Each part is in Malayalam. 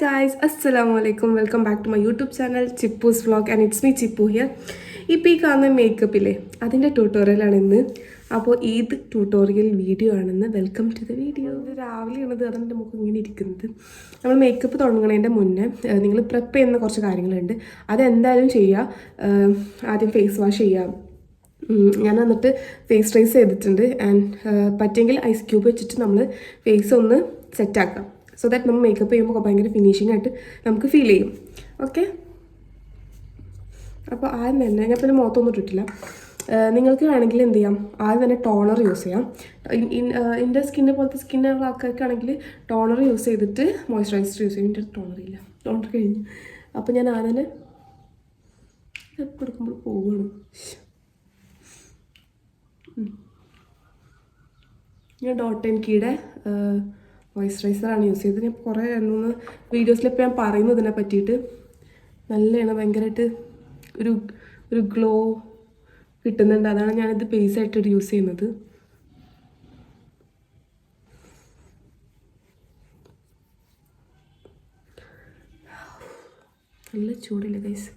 Guys, assalamu alaikum. Welcome back to my YouTube channel Chippu's vlog and it's me Chippu here. ഇപ്പോൾ ഈ കാണുന്ന മേക്കപ്പില്ലേ അതിൻ്റെ ട്യൂട്ടോറിയലാണ് ഇന്ന്. അപ്പോൾ ഏത് ട്യൂട്ടോറിയൽ വീഡിയോ ആണെന്ന് വെൽക്കം ടു ദ വീഡിയോ. രാവിലെയാണത് അതെൻ്റെ മുഖം ഇങ്ങനെ ഇരിക്കുന്നത്. നമ്മൾ മേക്കപ്പ് തുടങ്ങുന്നതിൻ്റെ മുന്നേ നിങ്ങൾ പ്രെപ്പ് ചെയ്യുന്ന കുറച്ച് കാര്യങ്ങളുണ്ട്. അതെന്തായാലും ചെയ്യുക. ആദ്യം ഫേസ് വാഷ് ചെയ്യുക. ഞാൻ വന്നിട്ട് ഫേസ് ട്രേസ് ചെയ്തിട്ടുണ്ട് ആൻഡ് പറ്റുമെങ്കിൽ ഐസ് ക്യൂബ് വെച്ചിട്ട് നമ്മൾ ഫേസ് ഒന്ന് സെറ്റാക്കാം. സോ ദാറ്റ് നമ്മൾ മേക്കപ്പ് ചെയ്യുമ്പോൾ ഭയങ്കര ഫിനിഷിംഗ് ആയിട്ട് നമുക്ക് ഫീൽ ചെയ്യും. ഓക്കെ, അപ്പോൾ ആദ്യം തന്നെ ഞാൻ പിന്നെ മുഖത്തൊന്നും ഇട്ടിട്ടില്ല. നിങ്ങൾക്ക് വേണമെങ്കിൽ എന്ത് ചെയ്യാം, ആദ്യം തന്നെ ടോണർ യൂസ് ചെയ്യാം. എൻ്റെ സ്കിന്നെ പോലത്തെ സ്കിന്നുള്ള ആൾക്കാർക്കാണെങ്കിൽ ടോണർ യൂസ് ചെയ്തിട്ട് മോയ്സ്ചറൈസർ യൂസ് ചെയ്യും. എൻ്റെ ടോണറില്ല, ടോണർ കഴിഞ്ഞു. അപ്പോൾ ഞാൻ ആദ്യം തന്നെ എടുക്കുമ്പോൾ പോവുകയാണ്. ഞാൻ ഡോട്ട്&കീയുടെ മോയ്സ്ചറൈസറാണ് യൂസ് ചെയ്തത്. ഞാൻ കുറേ 2-3 വീഡിയോസിലിപ്പോൾ ഞാൻ പറയുന്നു ഇതിനെ പറ്റിയിട്ട്. നല്ലതാണ്, ഭയങ്കരമായിട്ട് ഒരു ഗ്ലോ കിട്ടുന്നുണ്ട്. അതാണ് ഞാനിത് ബേസായിട്ട് യൂസ് ചെയ്യുന്നത്. നല്ല ചൂടില്ല ഗൈസ്.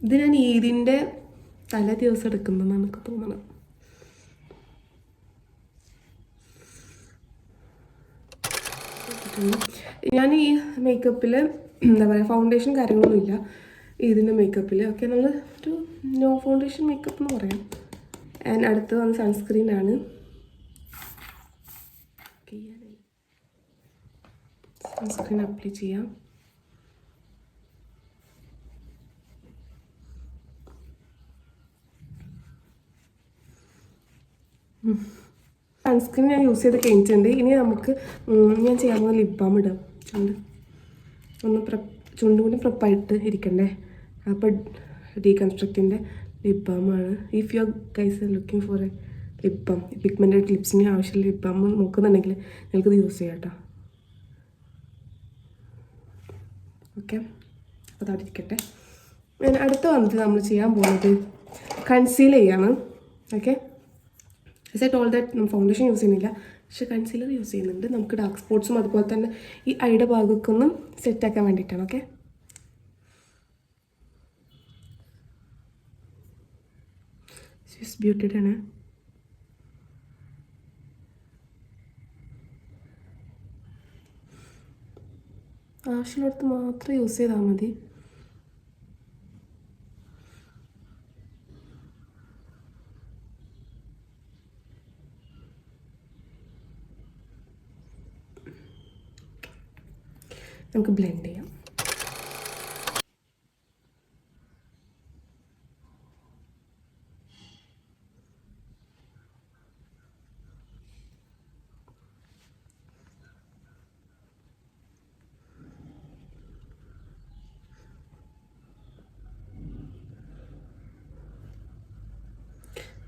ഇത് ഞാൻ ഈദിൻ്റെ തലേ ദിവസം എടുക്കുന്നതെന്നാണ് എനിക്ക് തോന്നുന്നത്. ഞാൻ ഈ മേക്കപ്പിൽ എന്താ പറയുക, ഫൗണ്ടേഷൻ കാര്യങ്ങളൊന്നുമില്ല ഇതിൻ്റെ മേക്കപ്പിൽ. ഓക്കെ, നമ്മൾ ഒരു നോ ഫൗണ്ടേഷൻ മേക്കപ്പ് എന്ന് പറയാം. ആൻഡ് അടുത്ത് വന്ന് സൺസ്ക്രീനാണ്. സൺസ്ക്രീൻ അപ്ലൈ ചെയ്യാം. സൺസ്ക്രീൻ ഞാൻ യൂസ് ചെയ്ത് കഴിഞ്ഞിട്ടുണ്ട്. ഇനി നമുക്ക് ഞാൻ ചെയ്യാൻ പോകുന്ന ലിപ് ബാം ഇടാം. ചുണ്ടും കൂടി പ്രപ്പായിട്ട് ഇരിക്കണ്ടേ. അപ്പോൾ ഡീകൺസ്ട്രക്റ്റിൻ്റെ ലിപ് ബാമാണ്. If you are guys looking for a lip balm, pigmented ലിപ്സിന് ആവശ്യമുള്ള ലിപ് ബാം നോക്കുന്നുണ്ടെങ്കിൽ നിങ്ങൾക്കിത് യൂസ് ചെയ്യാം കേട്ടോ. ഓക്കെ, അപ്പോൾ അതവിടെ ഇരിക്കട്ടെ. അടുത്ത് വന്നിട്ട് നമ്മൾ ചെയ്യാൻ പോകുന്നത് കൺസീൽ ചെയ്യാണ്. ഓക്കെ, ഐ ടോൾഡ് ദാറ്റ് നമ്മൾ ഫൗണ്ടേഷൻ യൂസ് ചെയ്യുന്നില്ല, പക്ഷേ കൺസീലർ യൂസ് ചെയ്യുന്നുണ്ട്. നമുക്ക് ഡാർക്ക് സ്പോട്ട്സും അതുപോലെ തന്നെ ഈ ഐയുടെ ഭാഗമൊക്കെ ഒന്ന് സെറ്റാക്കാൻ വേണ്ടിയിട്ടാണ്. ഓക്കെ, സ്വിസ് ബ്യൂട്ടിയുടെ ആണ്. ആവശ്യമുള്ളിടത്ത് മാത്രം യൂസ് ചെയ്താൽ മതി. നമുക്ക് ബ്ലെൻഡ് ചെയ്യാം.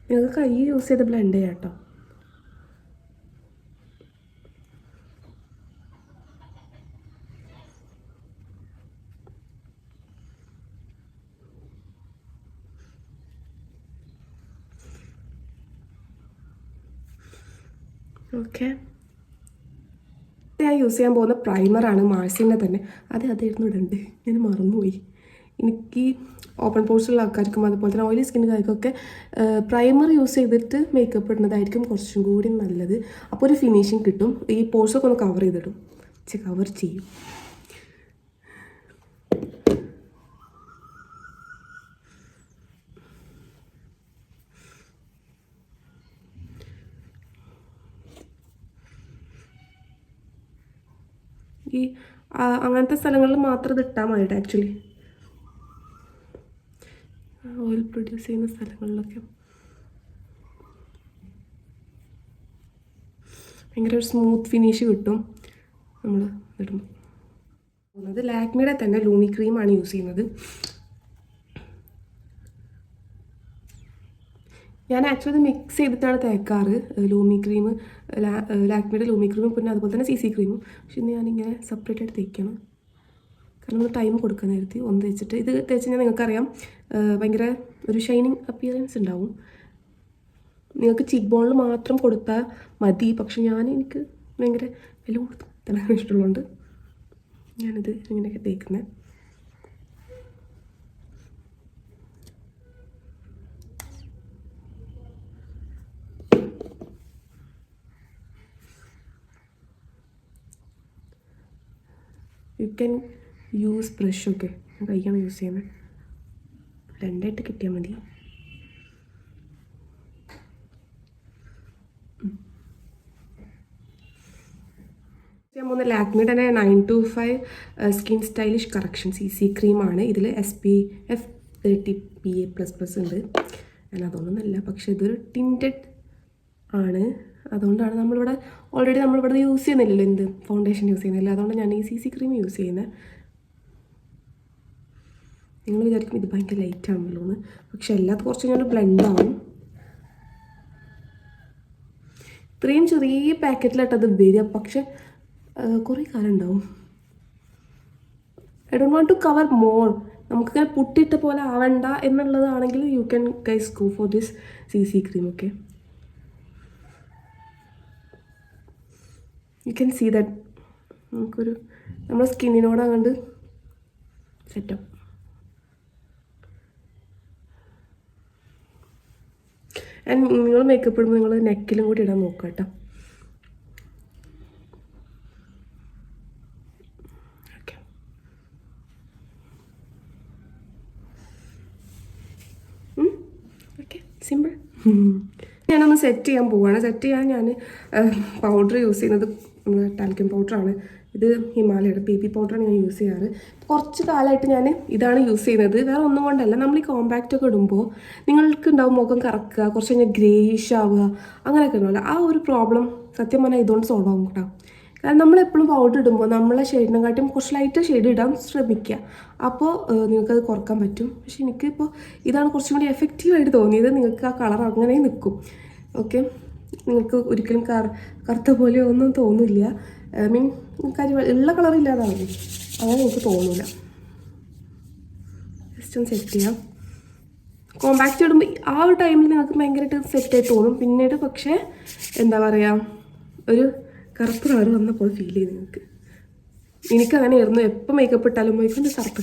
നിങ്ങൾക്ക് കൈ യൂസ് ചെയ്ത് ബ്ലെൻഡ് ചെയ്യാം കേട്ടോ. ഓക്കെ, ഞാൻ യൂസ് ചെയ്യാൻ പോകുന്ന പ്രൈമറാണ് മാഴ്സിൻ്റെ തന്നെ. അതായിരുന്നു ഇടണ്ട്, ഞാൻ മറന്നുപോയി. എനിക്ക് ഓപ്പൺ പോർസുള്ള ആൾക്കാർക്കും അതുപോലെ തന്നെ ഓയിലി സ്കിന്നുകാർക്കൊക്കെ പ്രൈമർ യൂസ് ചെയ്തിട്ട് മേക്കപ്പ് ഇടുന്നതായിരിക്കും കുറച്ചും കൂടി നല്ലത്. അപ്പോൾ ഒരു ഫിനിഷിങ് കിട്ടും. ഈ പോർസൊക്കെ ഒന്ന് കവർ ചെയ്തിടും, കവർ ചെയ്യും. ഈ അങ്ങനത്തെ സ്ഥലങ്ങളിൽ മാത്രം ഇത് ഇട്ടാൽ മതി ആക്ച്വലി. ഓയിൽ പ്രൊഡ്യൂസ് ചെയ്യുന്ന സ്ഥലങ്ങളിലൊക്കെ ഭയങ്കര ഒരു സ്മൂത്ത് ഫിനിഷ് കിട്ടും നമ്മൾ ഇടുമ്പോൾ. ലാക്മിയുടെ തന്നെ ലൂമി ക്രീമാണ് യൂസ് ചെയ്യുന്നത്. ഞാൻ ആക്ച്വലി മിക്സ് ചെയ്തിട്ടാണ് തേക്കാറ്. ലൂമി ക്രീം, ലാക്മിയുടെ ലൂമി ക്രീമും പിന്നെ അതുപോലെ തന്നെ CC ക്രീമും. പക്ഷെ ഇന്ന് ഞാനിങ്ങനെ സെപ്പറേറ്റ് ആയിട്ട് തേക്കണം, കാരണം നമ്മൾ ടൈം കൊടുക്കാൻ നേരത്തെ ഒന്ന് തേച്ചിട്ട്. ഇത് തേച്ച് കഴിഞ്ഞാൽ നിങ്ങൾക്കറിയാം ഭയങ്കര ഒരു ഷൈനിങ് അപ്പിയറൻസ് ഉണ്ടാവും. നിങ്ങൾക്ക് ചീക്ക് ബോണിൽ മാത്രം കൊടുത്താൽ മതി, പക്ഷെ എനിക്ക് ഭയങ്കര വില കൊടുത്ത് തിളങ്ങാൻ ഇഷ്ടമുള്ളതുകൊണ്ട് ഞാനിത് ഇങ്ങനെയൊക്കെ തേക്കുന്നത്. യു ക്യാൻ യൂസ് ബ്രഷൊക്കെ കൈയാണ് യൂസ് ചെയ്യുന്നത്. രണ്ടായിട്ട് കിട്ടിയാൽ മതി. ഞാൻ പോകുന്ന ലാക്മിയുടെ തന്നെ 925 സ്കിൻ സ്റ്റൈലിഷ് കറക്ഷൻ CC ക്രീമാണ്. ഇതിൽ SPF 30 PA++ ഉണ്ട്. ഞാൻ അതൊന്നുമല്ല, പക്ഷെ ഇതൊരു ടിൻറ്റഡ് ആണ്. അതുകൊണ്ടാണ് ഓൾറെഡി നമ്മളിവിടെ യൂസ് ചെയ്യുന്നില്ലല്ലോ, എന്ത് ഫൗണ്ടേഷൻ യൂസ് ചെയ്യുന്നില്ല. അതുകൊണ്ട് ഞാൻ ഈ CC ക്രീം യൂസ് ചെയ്യുന്നത്. നിങ്ങൾ വിചാരിക്കും ഇത് ഭയങ്കര ലൈറ്റ് ആണല്ലോ എന്ന്, പക്ഷെ എല്ലാത്തും കുറച്ച് ഞാൻ ബ്ലെൻഡാവും. ഇത്രയും ചെറിയ പാക്കറ്റിലായിട്ടത് വരിക, പക്ഷെ കുറേ കാലം ഉണ്ടാവും. I don't want to cover more. നമുക്കിങ്ങനെ പുട്ടിയിട്ട പോലെ ആവണ്ട എന്നുള്ളതാണെങ്കിൽ you can guys go for this CC cream. Okay, you can see that നമ്മുടെ സ്കിന്നിനോട് അങ്ങോട്ട് സെറ്റപ്പ്. ആൻഡ് നിങ്ങൾ മേക്കപ്പ് ഇടുമ്പോൾ നിങ്ങൾ നെക്കിലും കൂടി ഇടാൻ നോക്കുക കേട്ടോ. Okay, simple. ഞാനൊന്ന് സെറ്റ് ചെയ്യാൻ പോവുകയാണ്. സെറ്റ് ചെയ്യാൻ ഞാൻ പൗഡർ യൂസ് ചെയ്യുന്നത് ടാൽക്കം പൗഡറാണ്. ഇത് ഹിമാലയയുടെ BB പൗഡറാണ് ഞാൻ യൂസ് ചെയ്യാറ്. കുറച്ച് കാലമായിട്ട് ഞാൻ ഇതാണ് യൂസ് ചെയ്യുന്നത്. വേറെ ഒന്നും കൊണ്ടല്ല, നമ്മൾ ഈ കോമ്പാക്റ്റ് ഒക്കെ ഇടുമ്പോൾ നിങ്ങൾക്ക് ഉണ്ടാവും മുഖം കറക്കുക, കുറച്ച് കഴിഞ്ഞാൽ ഗ്രേയിഷ് ആവുക, അങ്ങനെയൊക്കെ ഉണ്ടാവില്ല. ആ ഒരു പ്രോബ്ലം സത്യം പറഞ്ഞാൽ ഇതുകൊണ്ട് സോൾവ് ആവും കേട്ടോ. കാരണം നമ്മളെപ്പോഴും പൗഡർ ഇടുമ്പോൾ നമ്മളെ ഷെയ്ഡിനെക്കാട്ടും കുറച്ച് ലൈറ്റ് ഷെയ്ഡ് ഇടാൻ ശ്രമിക്കുക. അപ്പോൾ നിങ്ങൾക്കത് കുറക്കാൻ പറ്റും. പക്ഷെ എനിക്കിപ്പോൾ ഇതാണ് കുറച്ചും കൂടി എഫക്റ്റീവായിട്ട് തോന്നിയത്. നിങ്ങൾക്ക് ആ കളർ അങ്ങനെ നിൽക്കും. ഓക്കെ, നിങ്ങൾക്ക് ഒരിക്കലും കറുത്ത പോലെ ഒന്നും തോന്നില്ല. ഉള്ള കളർ ഇല്ലാതാവില്ലേ, അങ്ങനെ എനിക്ക് തോന്നില്ല. ജസ്റ്റ് ഒന്ന് സെറ്റ് ചെയ്യാം. കോമ്പാക്റ്റ് ഇടുമ്പോൾ ആ ഒരു ടൈമിൽ നിങ്ങൾക്ക് ഭയങ്കരമായിട്ട് സെറ്റായി തോന്നും. പിന്നീട് പക്ഷേ എന്താ പറയുക, ഒരു കറുപ്പ് കളർ വന്നപ്പോൾ ഫീൽ ചെയ്ത് നിങ്ങൾക്ക്. എനിക്കങ്ങനെയായിരുന്നു. എപ്പോൾ മേക്കപ്പ് ഇട്ടാലും പോയിക്കൊണ്ട് കറുപ്പ്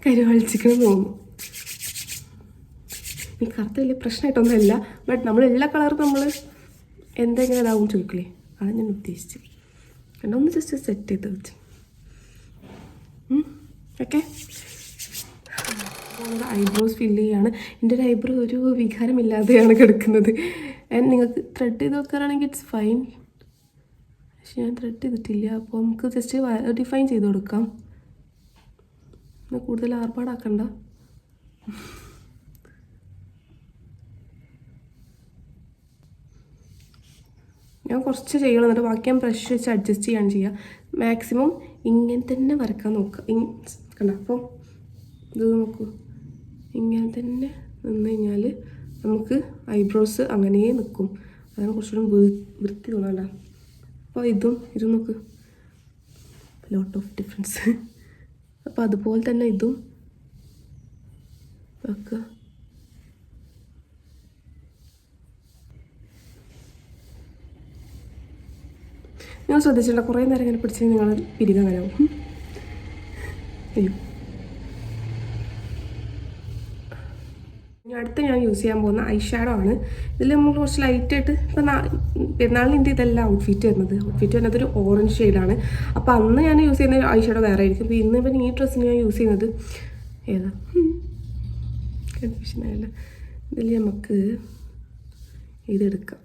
കരുവാളിച്ചിക്കണം തോന്നും. ഈ കറുത്ത വലിയ പ്രശ്നമായിട്ടൊന്നുമല്ല, ബട്ട് നമ്മളുള്ള കളർ നമ്മൾ എന്തെങ്കിലും ഇതാവും ചോദിക്കില്ലേ, അതാണ് ഞാൻ ഉദ്ദേശിച്ചത്. ഒന്ന് ജസ്റ്റ് സെറ്റ് ചെയ്ത് വെച്ചു. ഓക്കെ, ഐബ്രോസ് ഫില്ല് ചെയ്യാണ്. എൻ്റെ ഒരു ഐബ്രോ ഒരു വികാരമില്ലാതെയാണ് കിടക്കുന്നത്. ആൻഡ് നിങ്ങൾക്ക് ത്രെഡ് ചെയ്ത് വെക്കാനാണെങ്കിൽ ഇറ്റ്സ് ഫൈൻ, പക്ഷെ ഞാൻ ത്രെഡ് ചെയ്തിട്ടില്ല. അപ്പോൾ നമുക്ക് ജസ്റ്റ് ഡിഫൈൻ ചെയ്ത് കൊടുക്കാം. കൂടുതൽ ആർഭാടാക്കണ്ട. ഞാൻ കുറച്ച് ചെയ്യണം, എന്നിട്ട് ബാക്കി ഞാൻ ബ്രഷ് വെച്ച് അഡ്ജസ്റ്റ് ചെയ്യാൻ ചെയ്യുക. മാക്സിമം ഇങ്ങനെ തന്നെ വരക്കാൻ നോക്കുക. കണ്ട, അപ്പോൾ ഇത് നോക്കൂ, ഇങ്ങനെ തന്നെ നിന്ന് കഴിഞ്ഞാൽ നമുക്ക് ഐബ്രോസ് അങ്ങനെ നിൽക്കും. അതാണ് കുറച്ചുകൂടി വൃത്തി തോന്നണ്ട. അപ്പോൾ ഇതും നോക്ക്, ലോട്ട് ഓഫ് ഡിഫറൻസ്. അപ്പോൾ അതുപോലെ തന്നെ ഇതും വെക്കുക. നിങ്ങൾ ശ്രദ്ധിച്ചിട്ടുണ്ടോ, കുറേ നേരം ഇങ്ങനെ പിടിച്ച് നിങ്ങൾ പിരിക അങ്ങനെ ആവും. അയ്യോ, അടുത്ത് ഞാൻ യൂസ് ചെയ്യാൻ പോകുന്ന ഐഷാഡോ ആണ്. ഇതിൽ നമ്മൾ കുറച്ച് ലൈറ്റായിട്ട് ഇപ്പം പെരുന്നാളിന് എൻ്റെ ഇതല്ല ഔട്ട്ഫിറ്റ് വരുന്നത് ഒരു ഓറഞ്ച് ഷെയ്ഡാണ്. അപ്പോൾ അന്ന് ഞാൻ യൂസ് ചെയ്യുന്ന ഐഷാഡോ വേറെ ആയിരിക്കും. അപ്പോൾ ഇന്ന് ഇപ്പം ഈ ഡ്രസ്സിന് ഞാൻ യൂസ് ചെയ്യുന്നത് ഏതാ കൺഫ്യൂഷനായില്ല. ഇതിൽ നമുക്ക് ഇതെടുക്കാം.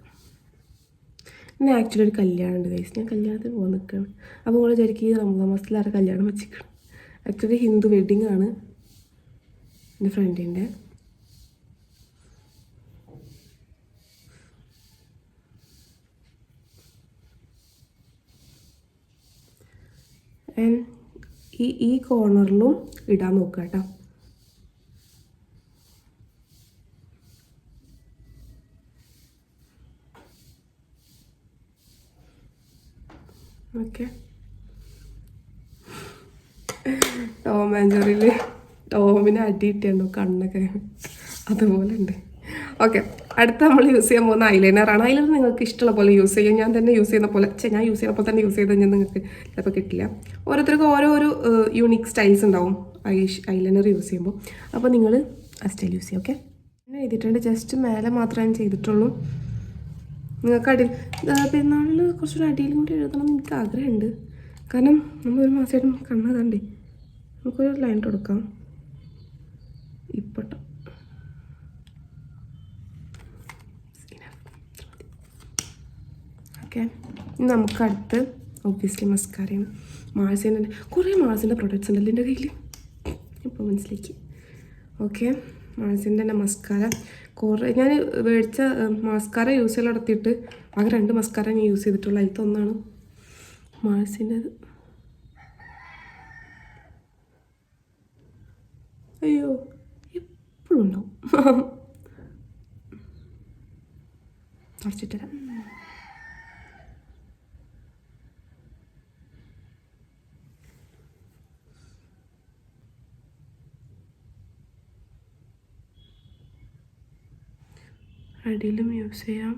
ഇന്ന് ആക്ച്വലി ഒരു കല്യാണം ഉണ്ട് ഗൈസ്. ഞാൻ കല്യാണത്തിന് പോകാൻ നിൽക്കുകയാണ്. അപ്പോൾ നിങ്ങൾ വിചാരിക്കും ഈ റമദാൻ മാസത്തിലാരെ കല്യാണം വെച്ചിരിക്കണം. ആക്ച്വലി ഹിന്ദു വെഡ്ഡിങ് ആണ് എൻ്റെ ഫ്രണ്ടിൻ്റെ. ആൻഡ് ഈ കോർണറിലും ഇടാൻ നോക്കുക കേട്ടോ. ഓക്കെ, ടോം ആൻഡ് ജെറിയിൽ ടോമിനെ അടി കിട്ടിയുണ്ടോ കണ്ണൊക്കെ അതുപോലെ ഉണ്ട്. ഓക്കെ, അടുത്ത നമ്മൾ യൂസ് ചെയ്യാൻ പോകുന്ന ഐലൈനറാണ്. ഐലൈനർ നിങ്ങൾക്ക് ഇഷ്ടമുള്ള പോലെ യൂസ് ചെയ്യും. ഞാൻ തന്നെ യൂസ് ചെയ്യുന്ന പോലെ ഞാൻ യൂസ് ചെയ്യുന്ന പോലെ തന്നെ യൂസ് ചെയ്ത് കഴിഞ്ഞാൽ നിങ്ങൾക്ക് ചിലപ്പോൾ കിട്ടില്ല. ഓരോരുത്തർക്കും ഓരോ യൂണിക് സ്റ്റൈൽസ് ഉണ്ടാവും ഐലൈനർ യൂസ് ചെയ്യുമ്പോൾ. അപ്പോൾ നിങ്ങൾ ആ സ്റ്റൈൽ യൂസ് ചെയ്യും. ഓക്കെ, ഞാൻ എഴുതിയിട്ടുണ്ട്. ജസ്റ്റ് മേലെ മാത്രമേ ഞാൻ ചെയ്തിട്ടുള്ളൂ. നിങ്ങൾക്ക് അടിയിൽ പെരുന്നാളിൽ കുറച്ചൊരു അടിയിലും കൂടി എഴുതണം എന്ന് എനിക്ക് ആഗ്രഹമുണ്ട്. കാരണം നമ്മൾ ഒരു മാസമായിട്ടും കണ്ണതാണ്ടേ. നമുക്കൊരു ലൈൻ കൊടുക്കാം ഇപ്പോട്ടോ. ഓക്കെ, നമുക്കടുത്ത് ഒബ്വിയസ്ലി മസ്കാരയും മാൾസിൻ്റെ കുറേ മാൾസിൻ്റെ പ്രൊഡക്ട്സ് ഉണ്ടല്ലോ എൻ്റെ കയ്യിൽ, ഇപ്പോൾ മനസ്സിലേക്ക്. ഓക്കെ, മാൾസിൻ്റെ തന്നെ മസ്കാര കുറേ ഞാൻ മേടിച്ച മസ്കാര യൂസ് ചെയ്യൽ നടത്തിയിട്ട് ആകെ 2 മസ്കാര ഞാൻ യൂസ് ചെയ്തിട്ടുള്ളൂ. അതിലത്തെ ഒന്നാണ് മാൾസിൻ്റെത്. അയ്യോ എപ്പോഴും ഉണ്ടാവും. തുടച്ചിട്ട് തരാം. അടിയിലും യൂസ് ചെയ്യാം.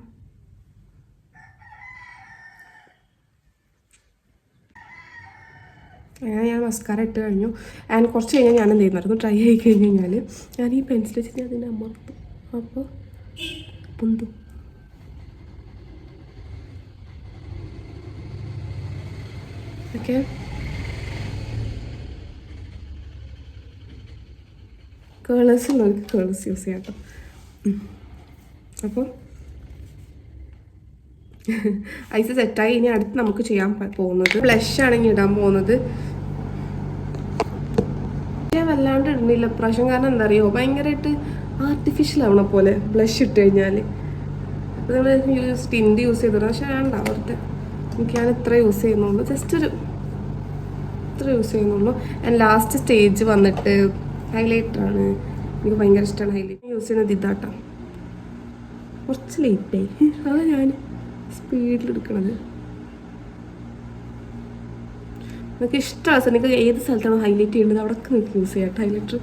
അങ്ങനെ ഞാൻ മസ്കാര ഇട്ട് കഴിഞ്ഞു. ആൻഡ് കുറച്ച് കഴിഞ്ഞാൽ ഞാൻ എന്ത് ചെയ്യുന്നായിരുന്നു, ട്രൈ ആയി കഴിഞ്ഞ് കഴിഞ്ഞാൽ ഞാൻ ഈ പെൻസിൽ വെച്ചിട്ട് അതിൻ്റെ അമർത്തും. അപ്പോൾ പൊന്തും. ഓക്കെ, കേളേഴ്സ് ഉള്ളവർക്ക് കേളേഴ്സ് യൂസ് ചെയ്യാം കേട്ടോ. അപ്പോൾ ഐസ് സെറ്റായി. ഇനി അടുത്ത് നമുക്ക് ചെയ്യാൻ പോകുന്നത് ബ്ലഷാണ് ഇനി ഇടാൻ പോകുന്നത്. ഞാൻ വല്ലാണ്ട് ഇടുന്നില്ല പ്രാവശ്യം. കാരണം എന്താ അറിയോ, ഭയങ്കരമായിട്ട് ആർട്ടിഫിഷ്യൽ ആവണ പോലെ ബ്ലഷ് ഇട്ട് കഴിഞ്ഞാൽ. അപ്പോൾ നമ്മൾ ടിൻറ്റ് യൂസ് ചെയ്തിരുന്നു, പക്ഷെ വേണ്ട അവരുടെ എനിക്ക് ഞാൻ ഇത്ര യൂസ് ചെയ്യുന്നുള്ളൂ. ജസ്റ്റ് ഇത്ര യൂസ് ചെയ്യുന്നുള്ളൂ. ആൻഡ് ലാസ്റ്റ് സ്റ്റേജ് വന്നിട്ട് ഹൈലൈറ്ററാണ്. എനിക്ക് ഭയങ്കര ഇഷ്ടമാണ് ഹൈലൈറ്റ് യൂസ് ചെയ്യുന്നത്. ഇതാട്ടോ കുറച്ച് ലേറ്റായി, അതാണ് ഞാൻ സ്പീഡിലെടുക്കണത്. നിങ്ങൾക്ക് ഇഷ്ടമാണ്, നിങ്ങൾക്ക് ഏത് സ്ഥലത്താണോ ഹൈലൈറ്റ് ചെയ്യേണ്ടത് അവിടെയൊക്കെ നിങ്ങൾക്ക് യൂസ് ചെയ്യാം highlighter.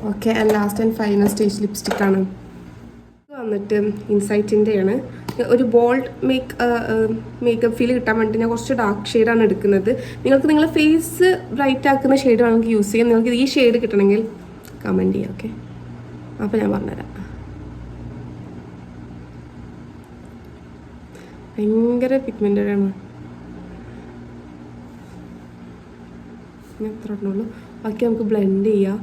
Okay, and last and final stage ലിപ്സ്റ്റിക്കാണ് വന്നിട്ട് ഇൻസൈറ്റിൻ്റെയാണ്. ഒരു ബോൾഡ് മേക്കപ്പ് ഫീൽ കിട്ടാൻ വേണ്ടി ഞാൻ കുറച്ച് ഡാർക്ക് ഷെയ്ഡാണ് എടുക്കുന്നത്. നിങ്ങൾക്ക് നിങ്ങളുടെ ഫേസ് ബ്രൈറ്റ് ആക്കുന്ന ഷെയ്ഡ് വേണമെങ്കിൽ യൂസ് ചെയ്യാം. നിങ്ങൾക്ക് ഈ ഷെയ്ഡ് കിട്ടണമെങ്കിൽ കമൻറ്റ് ചെയ്യാം. ഓക്കെ, അപ്പോൾ ഞാൻ പറഞ്ഞുതരാം. ഭയങ്കര പിഗ്മെൻറ്റഡ് ആണ്. എത്ര ഉള്ളൂ. ബാക്കി നമുക്ക് ബ്ലെൻഡ് ചെയ്യാം.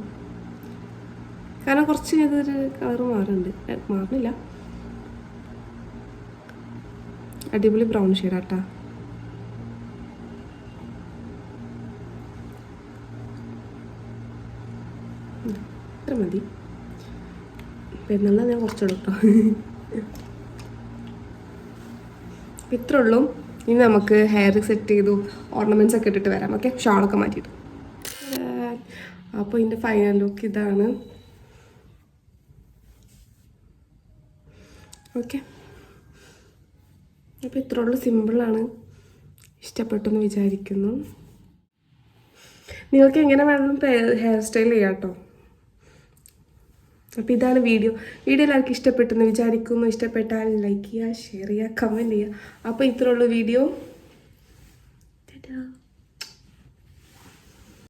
കാരണം കുറച്ച് ഇതൊരു കളർ മാറുന്നില്ല. അടിപൊളി ബ്രൗൺ ഷെയ്ഡാട്ടാ. ഇത്ര മതി. പെരുന്നാളിൽ ഞാൻ കുറച്ചെടുക്കാം. ഇത്ര ഉള്ളൂ. ഇനി നമുക്ക് ഹെയർ സെറ്റ് ചെയ്തു ഓർണമെൻറ്റ്സ് ഒക്കെ ഇട്ടിട്ട് വരാം. ഓക്കെ, ഷാളൊക്കെ മാറ്റിയിട്ട്. അപ്പോൾ ഇതിൻ്റെ ഫൈനൽ ലുക്ക് ഇതാണ്. ഓക്കെ, അപ്പോൾ ഇത്ര ഉള്ളൂ. സിമ്പിളാണ്. ഇഷ്ടപ്പെട്ടെന്ന് വിചാരിക്കുന്നു. നിങ്ങൾക്ക് എങ്ങനെ വേണം ഹെയർ സ്റ്റൈൽ ചെയ്യാം കേട്ടോ. അപ്പോൾ ഇതാണ് വീഡിയോ എല്ലാവർക്കും ഇഷ്ടപ്പെട്ടെന്ന് വിചാരിക്കുന്നു. ഇഷ്ടപ്പെട്ടാൽ ലൈക്ക് ചെയ്യുക, ഷെയർ ചെയ്യുക, കമൻറ്റ് ചെയ്യുക. അപ്പോൾ ഇത്ര ഉള്ളൂ വീഡിയോ.